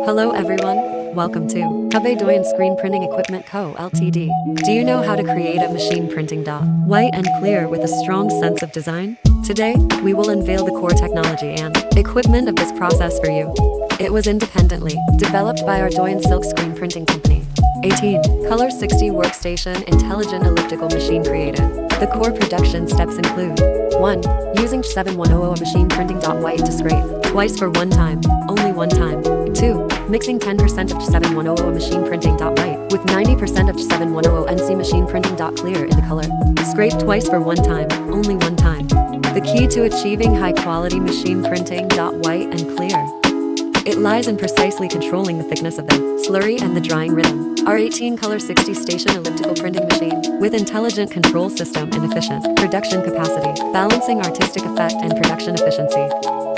Hello everyone, welcome to Doyan Screen Printing Equipment Co. Ltd. Do you know how to create a machine printing dot white and clear with a strong sense of design? Today, we will unveil the core technology and equipment of this process for you. It was independently developed by our Doyan Silk Screen Printing Company. 18. Color 60 Workstation Intelligent Elliptical Machine created. The core production steps include 1. Using 7100 machine printing dot white to scrape twice for one time, only one time. 2. Mixing 10% of 7100 machine printing dot white with 90% of 7100 NC machine printing dot clear in the color. Scrape twice for one time, only one time. The key to achieving high quality machine printing dot white and clear. It lies in precisely controlling the thickness of the slurry and the drying rhythm. Our 18 color 60 station elliptical printing machine with intelligent control system and efficient production capacity, balancing artistic effect and production efficiency.